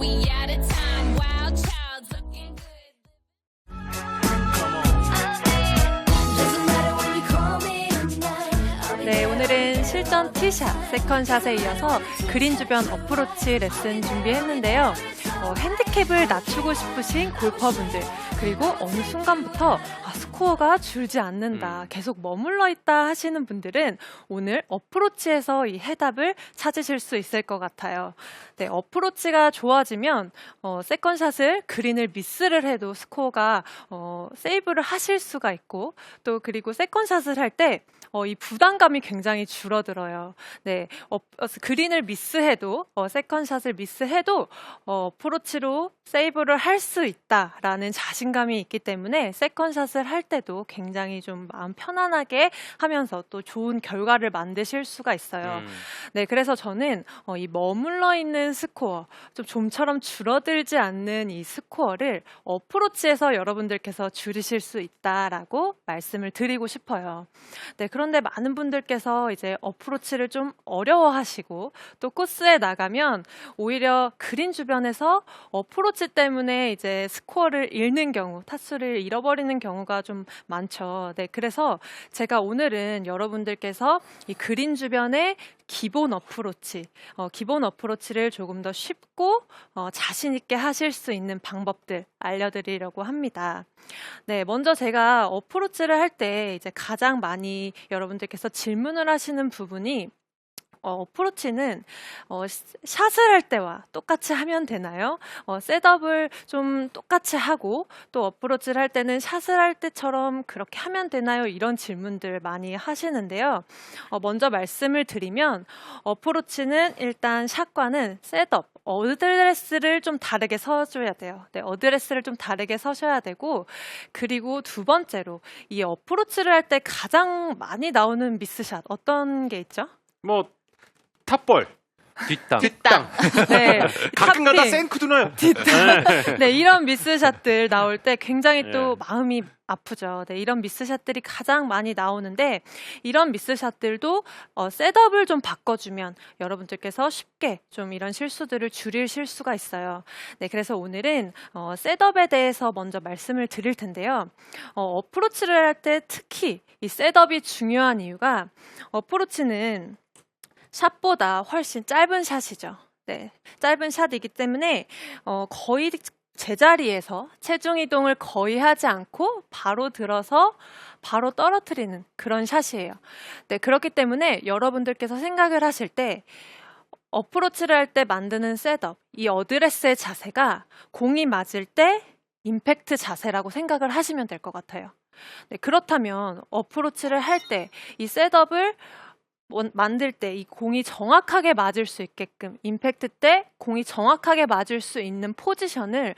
we out of time. Wild child looking good. Doesn't matter what you call me tonight. I'll be 네, 오늘은 실전 티샷, 세컨샷에 이어서 그린 주변 어프로치 레슨 준비했는데요. 핸디캡을 낮추고 싶으신 골퍼분들, 그리고 어느 순간부터 스코어가 줄지 않는다, 계속 머물러 있다 하시는 분들은 오늘 어프로치에서 이 해답을 찾으실 수 있을 것 같아요. 네, 어프로치가 좋아지면 세컨샷을 그린을 미스를 해도 스코어가 세이브를 하실 수가 있고, 또 그리고 세컨샷을 할 때 이 부담감이 굉장히 줄어들어요. 네, 그린을 미스해도 세컨샷을 미스해도 어프로치로 세이브를 할 수 있다라는 자신감이 있기 때문에 세컨샷을 할 때도 굉장히 좀 마음 편안하게 하면서 또 좋은 결과를 만드실 수가 있어요. 네, 그래서 저는 이 머물러 있는 스코어, 좀처럼 줄어들지 않는 이 스코어를 어프로치에서 여러분들께서 줄이실 수 있다라고 말씀을 드리고 싶어요. 네, 그런데 많은 분들께서 이제 어프로치를 좀 어려워하시고 또 코스에 나가면 오히려 그린 주변에서 어프로치 때문에 이제 스코어를 잃는 경우, 타수를 잃어버리는 경우가 좀 많죠. 네, 그래서 제가 오늘은 여러분들께서 이 그린 주변의 기본 어프로치를 조금 더 쉽고 자신 있게 하실 수 있는 방법들 알려드리려고 합니다. 네, 먼저 제가 어프로치를 할 때 이제 가장 많이 여러분들께서 질문을 하시는 부분이 어프로치는 샷을 할 때와 똑같이 하면 되나요? 셋업을 좀 똑같이 하고 또 어프로치를 할 때는 샷을 할 때처럼 그렇게 하면 되나요? 이런 질문들 많이 하시는데요. 먼저 말씀을 드리면 어프로치는 일단 샷과는 셋업, 어드레스를 좀 다르게 서줘야 돼요. 네, 어드레스를 좀 다르게 서셔야 되고, 그리고 두 번째로 이 어프로치를 할 때 가장 많이 나오는 미스샷 어떤 게 있죠? 뭐 탑볼, 뒷땅. 네, 가끔가다 탑핑, 생크도 나요. 네, 이런 미스샷들 나올 때 굉장히 또 예. 마음이 아프죠. 네, 이런 미스샷들이 가장 많이 나오는데 이런 미스샷들도 셋업을 좀 바꿔주면 여러분들께서 쉽게 좀 이런 실수들을 줄이실 수가 있어요. 네, 그래서 오늘은 셋업에 대해서 먼저 말씀을 드릴 텐데요. 어프로치를 할 때 특히 이 셋업이 중요한 이유가 어프로치는 샷보다 훨씬 짧은 샷이죠. 네, 짧은 샷이기 때문에 거의 제자리에서 체중 이동을 거의 하지 않고 바로 들어서 바로 떨어뜨리는 그런 샷이에요. 네, 그렇기 때문에 여러분들께서 생각을 하실 때 어프로치를 할 때 만드는 셋업, 이 어드레스의 자세가 공이 맞을 때 임팩트 자세라고 생각을 하시면 될 것 같아요. 네, 그렇다면 어프로치를 할 때 이 셋업을 만들 때 이 공이 정확하게 맞을 수 있게끔 임팩트 때 공이 정확하게 맞을 수 있는 포지션을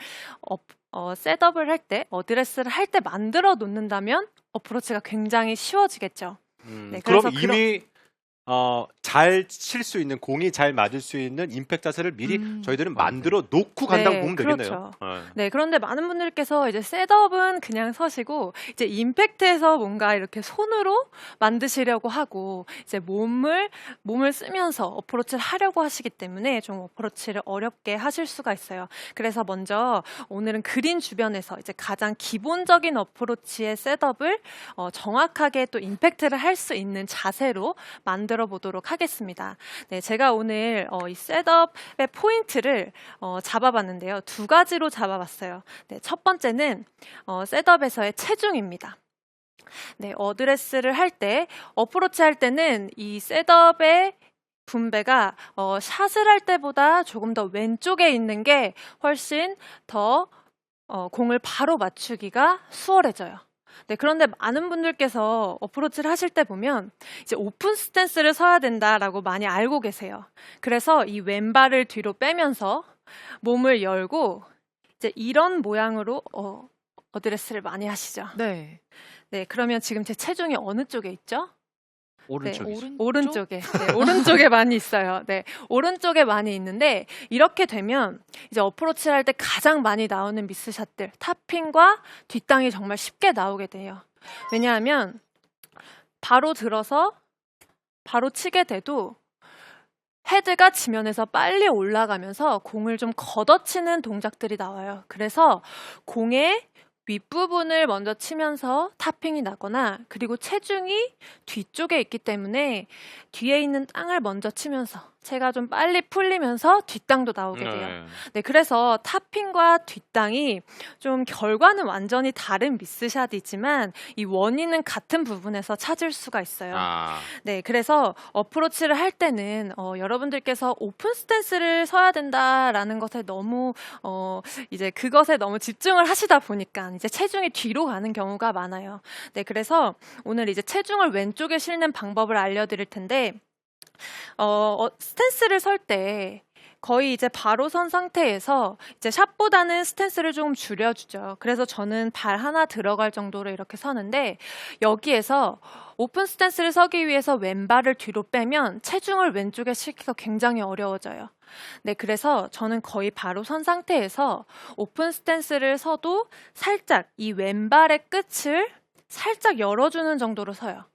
셋업을 할 때, 어드레스를 할 때 만들어 놓는다면 어프로치가 굉장히 쉬워지겠죠. 네, 그럼 그래서 이미 잘 칠 수 있는, 공이 잘 맞을 수 있는 임팩트 자세를 미리 저희들은 만들어 놓고 간다고 네, 보면 그렇죠. 되겠네요. 네, 그런데 많은 분들께서 이제 셋업은 그냥 서시고 이제 임팩트에서 뭔가 이렇게 손으로 만드시려고 하고 이제 몸을 쓰면서 어프로치를 하려고 하시기 때문에 좀 어프로치를 어렵게 하실 수가 있어요. 그래서 먼저 오늘은 그린 주변에서 이제 가장 기본적인 어프로치의 셋업을 정확하게 또 임팩트를 할 수 있는 자세로 만들어 보도록 하겠습니다. 네, 제가 오늘 이 셋업의 포인트를 잡아봤는데요. 두 가지로 잡아봤어요. 네, 첫 번째는 셋업에서의 체중입니다. 네, 어드레스를 할 때, 어프로치 할 때는 이 셋업의 분배가 샷을 할 때보다 조금 더 왼쪽에 있는 게 훨씬 더 공을 바로 맞추기가 수월해져요. 네, 그런데 많은 분들께서 어프로치를 하실 때 보면 이제 오픈 스탠스를 서야 된다라고 많이 알고 계세요. 그래서 이 왼발을 뒤로 빼면서 몸을 열고 이제 이런 모양으로 어드레스를 많이 하시죠. 네. 네, 그러면 지금 제 체중이 어느 쪽에 있죠? 오른쪽이죠. 네, 오른쪽에. 네, 오른쪽에 많이 있어요. 네, 오른쪽에 많이 있는데 이렇게 되면 이제 어프로치를 할 때 가장 많이 나오는 미스샷들, 탑핑과 뒷땅이 정말 쉽게 나오게 돼요. 왜냐하면 바로 들어서 바로 치게 돼도 헤드가 지면에서 빨리 올라가면서 공을 좀 걷어치는 동작들이 나와요. 그래서 공의 윗부분을 먼저 치면서 타핑이 나거나 그리고 체중이 뒤쪽에 있기 때문에 뒤에 있는 땅을 먼저 치면서 채가 좀 빨리 풀리면서 뒷땅도 나오게 돼요. 네, 그래서 타핑과 뒷땅이 좀 결과는 완전히 다른 미스샷이지만 이 원인은 같은 부분에서 찾을 수가 있어요. 네, 그래서 어프로치를 할 때는 여러분들께서 오픈 스탠스를 서야 된다라는 것에 너무 이제 그것에 너무 집중을 하시다 보니까 이제 체중이 뒤로 가는 경우가 많아요. 네, 그래서 오늘 이제 체중을 왼쪽에 실는 방법을 알려드릴 텐데 스탠스를 설 때 거의 이제 바로 선 상태에서 이제 샷보다는 스탠스를 조금 줄여주죠. 그래서 저는 발 하나 들어갈 정도로 이렇게 서는데 여기에서 오픈 스탠스를 서기 위해서 왼발을 뒤로 빼면 체중을 왼쪽에 실기가 굉장히 어려워져요. 네, 그래서 저는 거의 바로 선 상태에서 오픈 스탠스를 서도 살짝 이 왼발의 끝을 살짝 열어주는 정도로 서요.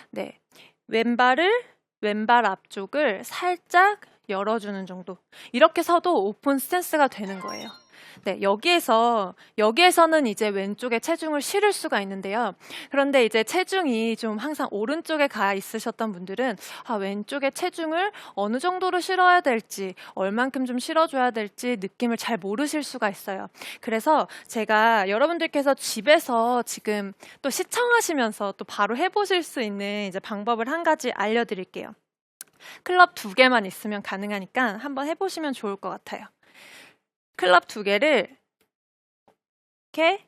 네, 왼발 앞쪽을 살짝 열어주는 정도. 이렇게 서도 오픈 스탠스가 되는 거예요. 네, 여기에서는 이제 왼쪽에 체중을 실을 수가 있는데요. 그런데 이제 체중이 좀 항상 오른쪽에 가 있으셨던 분들은 왼쪽에 체중을 어느 정도로 실어야 될지, 얼만큼 좀 실어줘야 될지 느낌을 잘 모르실 수가 있어요. 그래서 제가 여러분들께서 집에서 지금 또 시청하시면서 또 바로 해보실 수 있는 이제 방법을 한 가지 알려드릴게요. 클럽 2개만 있으면 가능하니까 한번 해보시면 좋을 것 같아요. 클럽 2개를 이렇게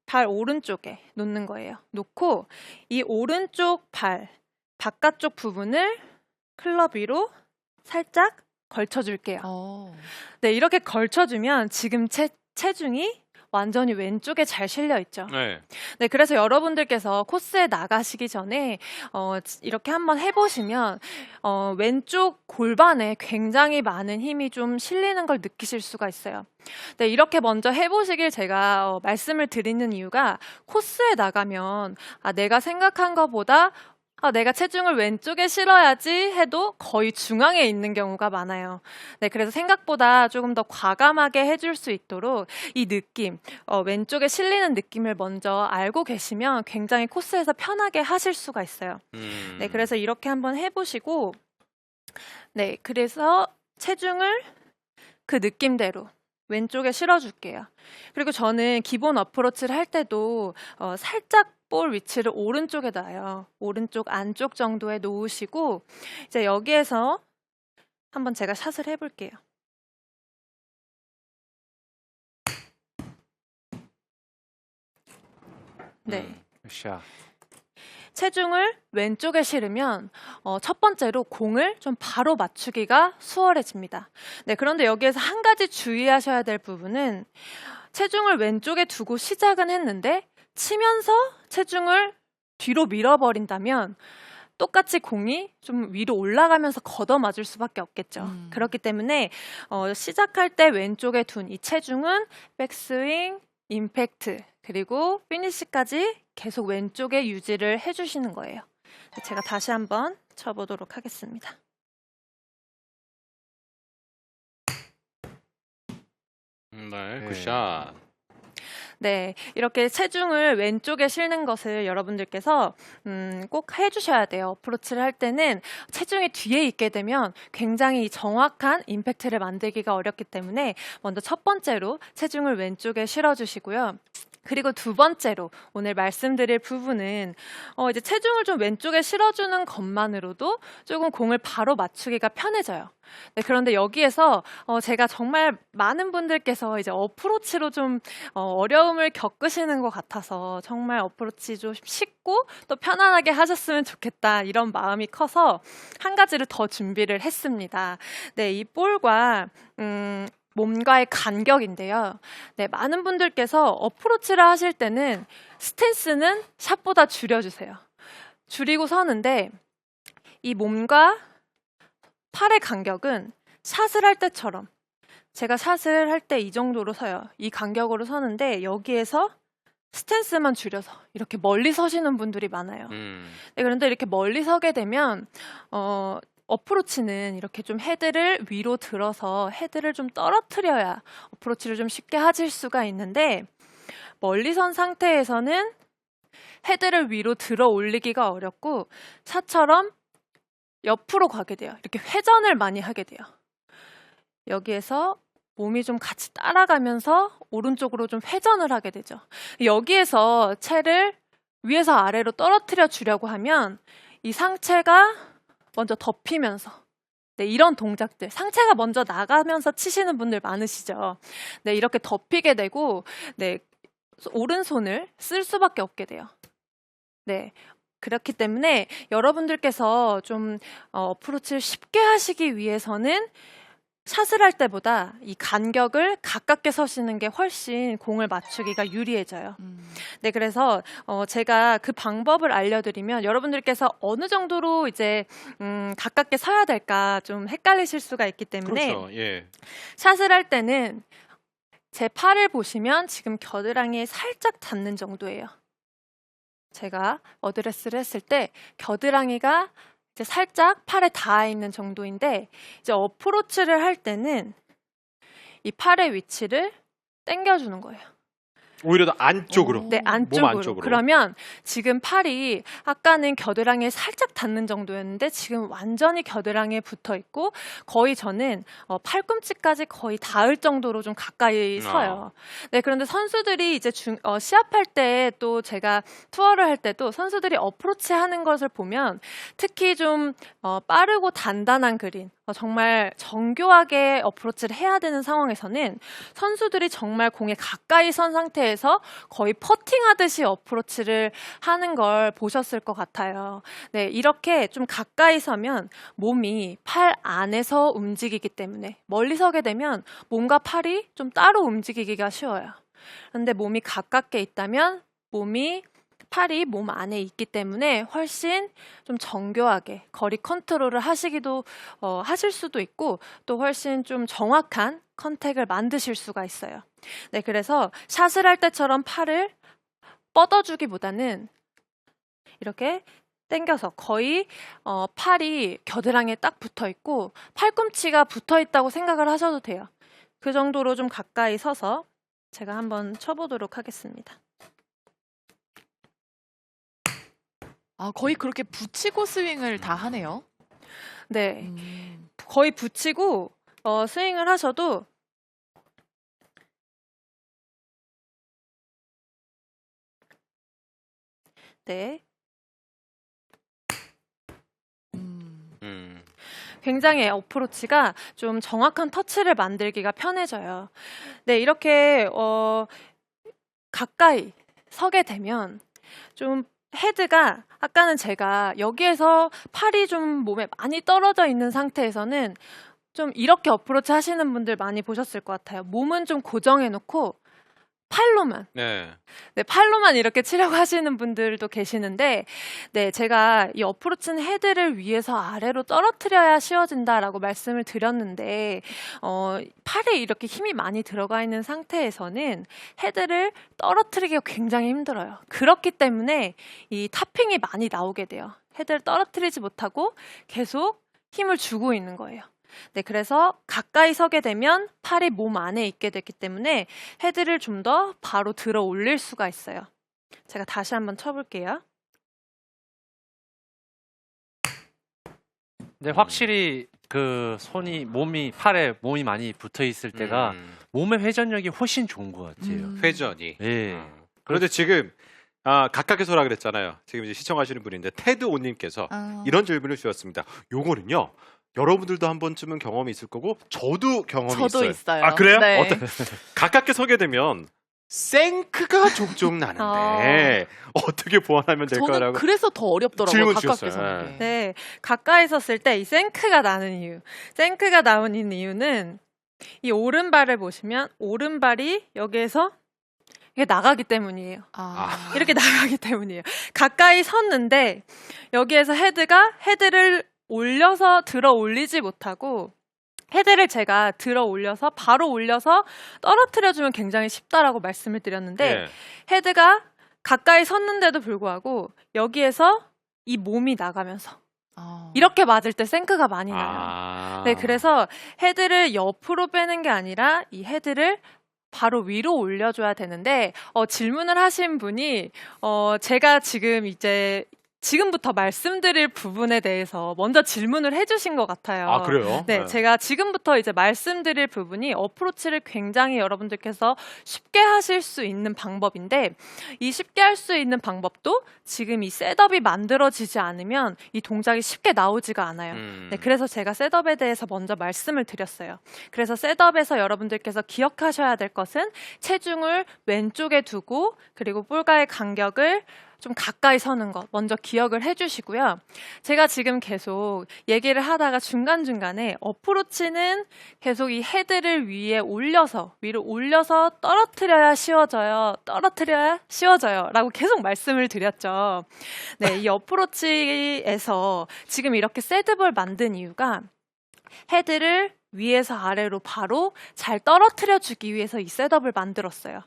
발 오른쪽에 놓는 거예요. 놓고 이 오른쪽 발 바깥쪽 부분을 클럽 위로 살짝 걸쳐줄게요. 네, 이렇게 걸쳐주면 지금 체중이 완전히 왼쪽에 잘 실려 있죠. 네, 그래서 여러분들께서 코스에 나가시기 전에 이렇게 한번 해보시면 왼쪽 골반에 굉장히 많은 힘이 좀 실리는 걸 느끼실 수가 있어요. 네, 이렇게 먼저 해보시길 제가 말씀을 드리는 이유가 코스에 나가면 내가 생각한 것보다 내가 체중을 왼쪽에 실어야지 해도 거의 중앙에 있는 경우가 많아요. 네, 그래서 생각보다 조금 더 과감하게 해줄 수 있도록 이 느낌, 왼쪽에 실리는 느낌을 먼저 알고 계시면 굉장히 코스에서 편하게 하실 수가 있어요. 네, 그래서 이렇게 한번 해보시고, 네, 그래서 체중을 그 느낌대로 왼쪽에 실어줄게요. 그리고 저는 기본 어프로치를 할 때도 살짝 볼 위치를 오른쪽에 놔요. 오른쪽 안쪽 정도에 놓으시고 이제 여기에서 한번 제가 샷을 해볼게요. 네. 샷. 체중을 왼쪽에 실으면 첫 번째로 공을 좀 바로 맞추기가 수월해집니다. 네, 그런데 여기에서 한 가지 주의하셔야 될 부분은 체중을 왼쪽에 두고 시작은 했는데 치면서 체중을 뒤로 밀어버린다면 똑같이 공이 좀 위로 올라가면서 걷어맞을 수밖에 없겠죠. 그렇기 때문에 시작할 때 왼쪽에 둔 이 체중은 백스윙, 임팩트, 그리고 피니시까지 계속 왼쪽에 유지를 해주시는 거예요. 제가 다시 한번 쳐보도록 하겠습니다. 네, 굿샷. 네, 이렇게 체중을 왼쪽에 실는 것을 여러분들께서 꼭 해주셔야 돼요. 어프로치를 할 때는 체중이 뒤에 있게 되면 굉장히 정확한 임팩트를 만들기가 어렵기 때문에 먼저 첫 번째로 체중을 왼쪽에 실어주시고요. 그리고 두 번째로 오늘 말씀드릴 부분은 이제 체중을 좀 왼쪽에 실어주는 것만으로도 조금 공을 바로 맞추기가 편해져요. 네, 그런데 여기에서 제가 정말 많은 분들께서 이제 어프로치로 좀 어려움을 겪으시는 것 같아서 정말 어프로치 좀 쉽고 또 편안하게 하셨으면 좋겠다 이런 마음이 커서 한 가지를 더 준비를 했습니다. 네, 이 볼과 몸과의 간격인데요. 네, 많은 분들께서 어프로치를 하실 때는 스탠스는 샷보다 줄여주세요. 줄이고 서는데 이 몸과 팔의 간격은 샷을 할 때처럼 제가 샷을 할 때 이 정도로 서요. 이 간격으로 서는데 여기에서 스탠스만 줄여서 이렇게 멀리 서시는 분들이 많아요. 네, 그런데 이렇게 멀리 서게 되면 어프로치는 이렇게 좀 헤드를 위로 들어서 헤드를 좀 떨어뜨려야 어프로치를 좀 쉽게 하실 수가 있는데 멀리 선 상태에서는 헤드를 위로 들어 올리기가 어렵고 샷처럼 옆으로 가게 돼요. 이렇게 회전을 많이 하게 돼요. 여기에서 몸이 좀 같이 따라가면서 오른쪽으로 좀 회전을 하게 되죠. 여기에서 채를 위에서 아래로 떨어뜨려 주려고 하면 이 상체가 먼저 덮이면서 네, 이런 동작들 상체가 먼저 나가면서 치시는 분들 많으시죠. 네, 이렇게 덮이게 되고 네, 오른손을 쓸 수밖에 없게 돼요. 네. 그렇기 때문에 여러분들께서 좀 어프로치를 쉽게 하시기 위해서는 샷을 할 때보다 이 간격을 가깝게 서시는 게 훨씬 공을 맞추기가 유리해져요. 네, 그래서 제가 그 방법을 알려드리면 여러분들께서 어느 정도로 이제 가깝게 서야 될까 좀 헷갈리실 수가 있기 때문에 그렇죠. 예. 샷을 할 때는 제 팔을 보시면 지금 겨드랑이에 살짝 닿는 정도예요. 제가 어드레스를 했을 때 겨드랑이가 이제 살짝 팔에 닿아 있는 정도인데 이제 어프로치를 할 때는 이 팔의 위치를 당겨주는 거예요. 오히려 더 안쪽으로. 네, 안쪽으로. 안쪽으로. 그러면 지금 팔이 아까는 겨드랑이에 살짝 닿는 정도였는데 지금 완전히 겨드랑이에 붙어 있고 거의 저는 팔꿈치까지 거의 닿을 정도로 좀 가까이 서요. 네, 그런데 선수들이 이제 시합할 때 또 제가 투어를 할 때도 선수들이 어프로치 하는 것을 보면 특히 좀 빠르고 단단한 그린 정말 정교하게 어프로치를 해야 되는 상황에서는 선수들이 정말 공에 가까이 선 상태에서 거의 퍼팅하듯이 어프로치를 하는 걸 보셨을 것 같아요. 네, 이렇게 좀 가까이 서면 몸이 팔 안에서 움직이기 때문에 멀리 서게 되면 몸과 팔이 좀 따로 움직이기가 쉬워요. 그런데 몸이 가깝게 있다면 팔이 몸 안에 있기 때문에 훨씬 좀 정교하게 거리 컨트롤을 하실 수도 있고 또 훨씬 좀 정확한 컨택을 만드실 수가 있어요. 네, 그래서 샷을 할 때처럼 팔을 뻗어주기보다는 이렇게 당겨서 거의 팔이 겨드랑이에 딱 붙어 있고 팔꿈치가 붙어 있다고 생각을 하셔도 돼요. 그 정도로 좀 가까이 서서 제가 한번 쳐보도록 하겠습니다. 거의 그렇게 붙이고 스윙을 다 하네요. 네, 거의 붙이고 스윙을 하셔도 네, 굉장히 어프로치가 좀 정확한 터치를 만들기가 편해져요. 네, 이렇게 가까이 서게 되면 좀 헤드가 아까는 제가 여기에서 팔이 좀 몸에 많이 떨어져 있는 상태에서는 좀 이렇게 어프로치 하시는 분들 많이 보셨을 것 같아요. 몸은 좀 고정해 놓고 팔로만 네. 네, 팔로만 이렇게 치려고 하시는 분들도 계시는데 네, 제가 이 어프로치는 헤드를 위에서 아래로 떨어뜨려야 쉬워진다라고 말씀을 드렸는데 팔에 이렇게 힘이 많이 들어가 있는 상태에서는 헤드를 떨어뜨리기가 굉장히 힘들어요. 그렇기 때문에 이 타핑이 많이 나오게 돼요. 헤드를 떨어뜨리지 못하고 계속 힘을 주고 있는 거예요. 네, 그래서 가까이 서게 되면 팔이 몸 안에 있게 됐기 때문에 헤드를 좀 더 바로 들어 올릴 수가 있어요. 제가 다시 한번 쳐볼게요. 근데 확실히 그 팔에 몸이 많이 붙어 있을 때가 몸의 회전력이 훨씬 좋은 것 같아요. 회전이. 예. 그런데 지금 가깝게 서라 그랬잖아요. 지금 이제 시청하시는 분인데 테드 오님께서 이런 질문을 주셨습니다. 요거는요. 여러분들도 한 번쯤은 경험이 있을 거고 저도 경험이 저도 있어요. 아, 그래요? 네. 가깝게 서게 되면 생크가 종종 나는데 어떻게 보완하면 저는 될까라고 그래서 더 어렵더라고요. 질문 가깝게 주셨어요. 서는 게. 네, 가까이 섰을 때 이 생크가 나는 이유. 생크가 나오는 이유는 이 오른발을 보시면 오른발이 여기에서 이게 나가기 때문이에요. 이렇게 나가기 때문이에요. 가까이 섰는데 여기에서 헤드를 올려서 들어 올리지 못하고 헤드를 제가 들어 올려서 바로 올려서 떨어뜨려주면 굉장히 쉽다라고 말씀을 드렸는데 네. 헤드가 가까이 섰는데도 불구하고 여기에서 이 몸이 나가면서 이렇게 맞을 때 생크가 많이 나요. 아. 네, 그래서 헤드를 옆으로 빼는 게 아니라 이 헤드를 바로 위로 올려줘야 되는데 질문을 하신 분이 제가 지금부터 말씀드릴 부분에 대해서 먼저 질문을 해주신 것 같아요. 아, 그래요? 네, 제가 지금부터 이제 말씀드릴 부분이 어프로치를 굉장히 여러분들께서 쉽게 하실 수 있는 방법인데 이 쉽게 할 수 있는 방법도 지금 이 셋업이 만들어지지 않으면 이 동작이 쉽게 나오지가 않아요. 네, 그래서 제가 셋업에 대해서 먼저 말씀을 드렸어요. 그래서 셋업에서 여러분들께서 기억하셔야 될 것은 체중을 왼쪽에 두고 그리고 볼과의 간격을 좀 가까이 서는 것 먼저 기억을 해주시고요. 제가 지금 계속 얘기를 하다가 중간중간에 어프로치는 계속 이 헤드를 위로 올려서 떨어뜨려야 쉬워져요. 떨어뜨려야 쉬워져요. 라고 계속 말씀을 드렸죠. 네, 이 어프로치에서 지금 이렇게 새드볼 만든 이유가 헤드를 위에서 아래로 바로 잘 떨어뜨려 주기 위해서 이 셋업을 만들었어요.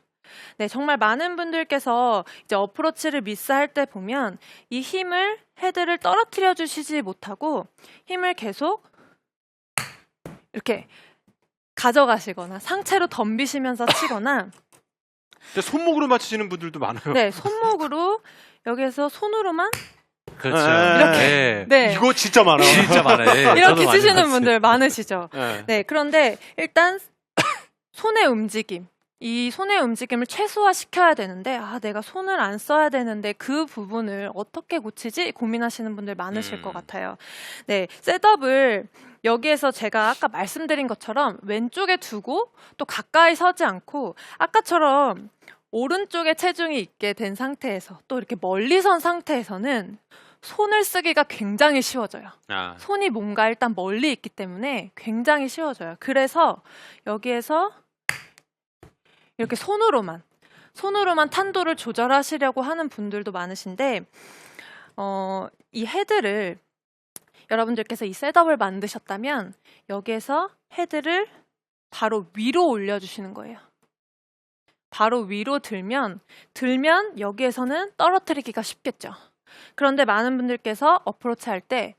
네, 정말 많은 분들께서 이제 어프로치를 미스할 때 보면 이 힘을 헤드를 떨어뜨려 주시지 못하고 힘을 계속 이렇게 가져가시거나 상체로 덤비시면서 치거나 근데 손목으로 맞히시는 분들도 많아요. 네, 손목으로 여기에서 손으로만 그렇죠. 이렇게. 네. 이거 진짜 많아요. 진짜 많아요. 예, 저도 이렇게 많이 치시는 봤어요. 분들 많으시죠. 네. 네, 그런데 일단 손의 움직임, 이 손의 움직임을 최소화시켜야 되는데 내가 손을 안 써야 되는데 그 부분을 어떻게 고치지 고민하시는 분들 많으실 것 같아요. 네, 셋업을 여기에서 제가 아까 말씀드린 것처럼 왼쪽에 두고 또 가까이 서지 않고 아까처럼 오른쪽에 체중이 있게 된 상태에서 또 이렇게 멀리 선 상태에서는 손을 쓰기가 굉장히 쉬워져요. 손이 뭔가 일단 멀리 있기 때문에 굉장히 쉬워져요. 그래서 여기에서 이렇게 손으로만 탄도를 조절하시려고 하는 분들도 많으신데 이 헤드를 여러분들께서 이 셋업을 만드셨다면 여기에서 헤드를 바로 위로 올려주시는 거예요. 바로 위로 들면 여기에서는 떨어뜨리기가 쉽겠죠. 그런데 많은 분들께서 어프로치 할 때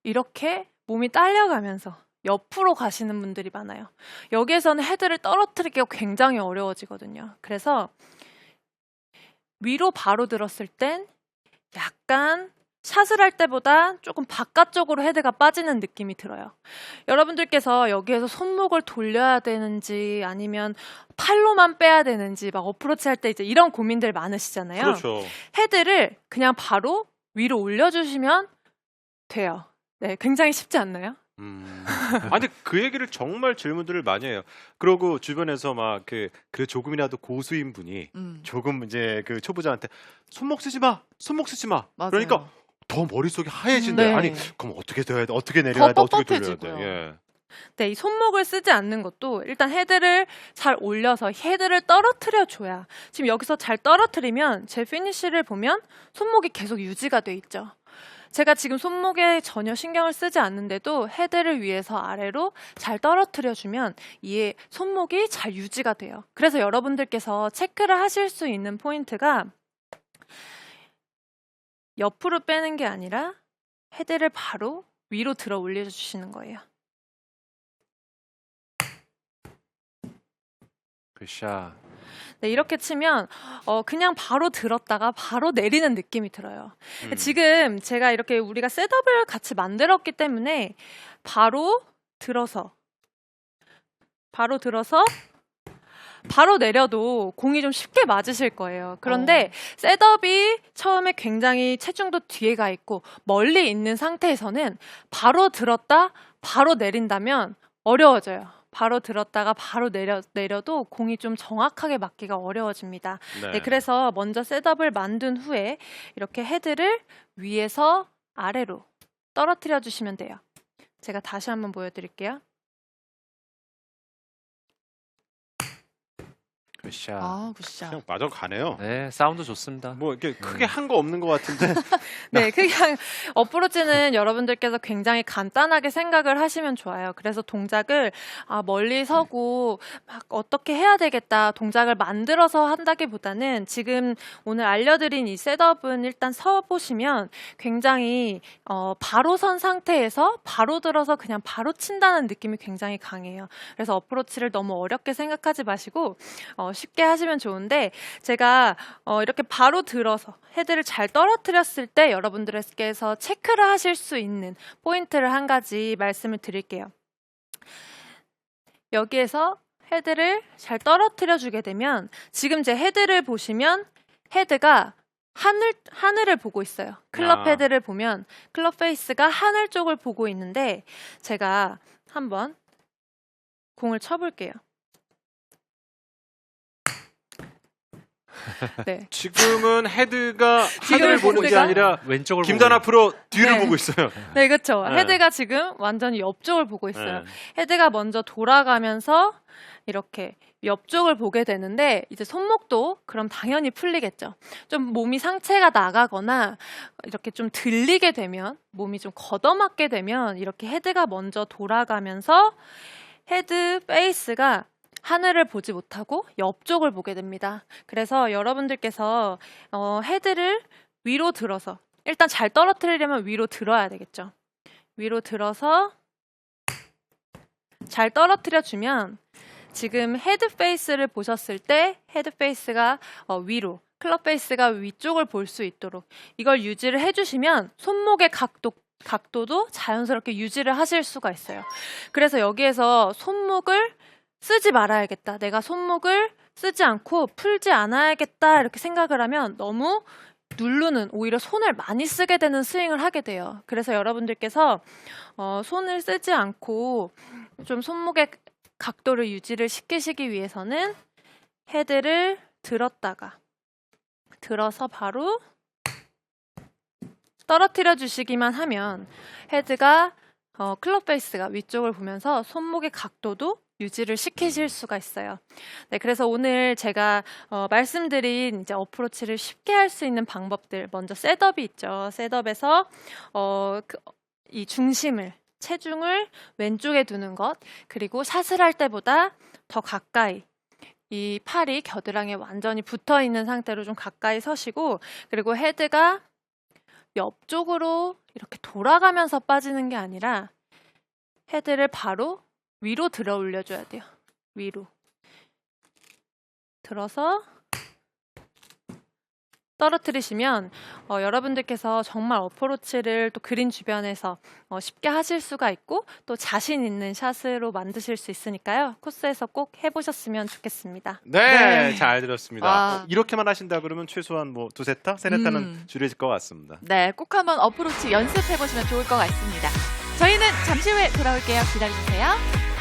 이렇게 몸이 딸려가면서 옆으로 가시는 분들이 많아요. 여기에서는 헤드를 떨어뜨리기가 굉장히 어려워지거든요. 그래서 위로 바로 들었을 땐 약간 샷을 할 때보다 조금 바깥쪽으로 헤드가 빠지는 느낌이 들어요. 여러분들께서 여기에서 손목을 돌려야 되는지 아니면 팔로만 빼야 되는지 막 어프로치 할 때 이제 이런 고민들 많으시잖아요. 그렇죠. 헤드를 그냥 바로 위로 올려주시면 돼요. 네, 굉장히 쉽지 않나요? 근데 그 얘기를 정말 질문들을 많이 해요. 그러고 주변에서 막 그 조금이라도 고수인 분이 조금 이제 그 초보자한테 손목 쓰지 마. 맞아요. 그러니까 더 머릿속이 하얘진대. 네. 아니 그럼 어떻게 돼야 돼? 어떻게 내려야 돼? 더 어떻게 돌려야 돼? 뻣뻣해지고요. 예. 네, 이 손목을 쓰지 않는 것도 일단 헤드를 잘 올려서 헤드를 떨어뜨려 줘야 지금 여기서 잘 떨어뜨리면 제 피니쉬를 보면 손목이 계속 유지가 돼 있죠. 제가 지금 손목에 전혀 신경을 쓰지 않는데도 헤드를 위에서 아래로 잘 떨어뜨려 주면 이 손목이 잘 유지가 돼요. 그래서 여러분들께서 체크를 하실 수 있는 포인트가 옆으로 빼는 게 아니라 헤드를 바로 위로 들어 올려주시는 거예요. 굿샷. 네, 이렇게 치면 그냥 바로 들었다가 바로 내리는 느낌이 들어요. 지금 제가 이렇게 우리가 셋업을 같이 만들었기 때문에 바로 들어서 바로 내려도 공이 좀 쉽게 맞으실 거예요. 그런데 셋업이 처음에 굉장히 체중도 뒤에 가 있고 멀리 있는 상태에서는 바로 들었다 바로 내린다면 어려워져요. 바로 들었다가 바로 내려도 공이 좀 정확하게 맞기가 어려워집니다. 네, 그래서 먼저 셋업을 만든 후에 이렇게 헤드를 위에서 아래로 떨어뜨려 주시면 돼요. 제가 다시 한번 보여드릴게요. 굿샷. 아, 굿샷. 그냥 맞아 가네요. 네, 사운드 좋습니다. 뭐 이렇게 크게 한 거 없는 것 같은데. 네, 그냥 어프로치는 여러분들께서 굉장히 간단하게 생각을 하시면 좋아요. 그래서 동작을 멀리 서고 막 어떻게 해야 되겠다 동작을 만들어서 한다기보다는 지금 오늘 알려드린 이 셋업은 일단 서보시면 굉장히 바로 선 상태에서 바로 들어서 그냥 바로 친다는 느낌이 굉장히 강해요. 그래서 어프로치를 너무 어렵게 생각하지 마시고 쉽게 하시면 좋은데 제가 이렇게 바로 들어서 헤드를 잘 떨어뜨렸을 때 여러분들께서 체크를 하실 수 있는 포인트를 한 가지 말씀을 드릴게요. 여기에서 헤드를 잘 떨어뜨려 주게 되면 지금 제 헤드를 보시면 헤드가 하늘을 보고 있어요. 클럽 헤드를 보면 클럽 페이스가 하늘 쪽을 보고 있는데 제가 한번 공을 쳐볼게요. 네. 지금은 헤드가 하늘을 보는 게 헤드가 아니라 왼쪽을 김단 보고 앞으로 뒤를 네. 보고 있어요. 네, 그렇죠. 네. 헤드가 지금 완전히 옆쪽을 보고 있어요. 네. 헤드가 먼저 돌아가면서 이렇게 옆쪽을 보게 되는데 이제 손목도 그럼 당연히 풀리겠죠. 좀 몸이 상체가 나가거나 이렇게 좀 들리게 되면 몸이 좀 걷어맞게 되면 이렇게 헤드가 먼저 돌아가면서 헤드 페이스가 하늘을 보지 못하고 옆쪽을 보게 됩니다. 그래서 여러분들께서 헤드를 위로 들어서 일단 잘 떨어뜨리려면 위로 들어야 되겠죠. 위로 들어서 잘 떨어뜨려 주면 지금 헤드 페이스를 보셨을 때 헤드 페이스가 위로 클럽 페이스가 위쪽을 볼 수 있도록 이걸 유지를 해주시면 손목의 각도도 자연스럽게 유지를 하실 수가 있어요. 그래서 여기에서 손목을 쓰지 말아야겠다. 내가 손목을 쓰지 않고 풀지 않아야겠다. 이렇게 생각을 하면 너무 누르는 오히려 손을 많이 쓰게 되는 스윙을 하게 돼요. 그래서 여러분들께서 손을 쓰지 않고 좀 손목의 각도를 유지를 시키시기 위해서는 헤드를 들어서 바로 떨어뜨려 주시기만 하면 헤드가 클럽 페이스가 위쪽을 보면서 손목의 각도도 유지를 시키실 수가 있어요. 네, 그래서 오늘 제가 말씀드린 이제 어프로치를 쉽게 할 수 있는 방법들 먼저 셋업이 있죠. 셋업에서 이 체중을 왼쪽에 두는 것 그리고 샷을 할 때보다 더 가까이 이 팔이 겨드랑이에 완전히 붙어 있는 상태로 좀 가까이 서시고 그리고 헤드가 옆쪽으로 이렇게 돌아가면서 빠지는 게 아니라 헤드를 바로 위로 들어 올려줘야 돼요. 위로. 들어서 떨어뜨리시면 여러분들께서 정말 어프로치를 또 그린 주변에서 쉽게 하실 수가 있고 또 자신 있는 샷으로 만드실 수 있으니까요. 코스에서 꼭 해보셨으면 좋겠습니다. 네, 잘 들었습니다. 와. 이렇게만 하신다 그러면 최소한 뭐 두세 타, 세네 타는 줄여질 것 같습니다. 네, 꼭 한번 어프로치 연습해보시면 좋을 것 같습니다. 저희는 잠시 후에 돌아올게요. 기다려주세요.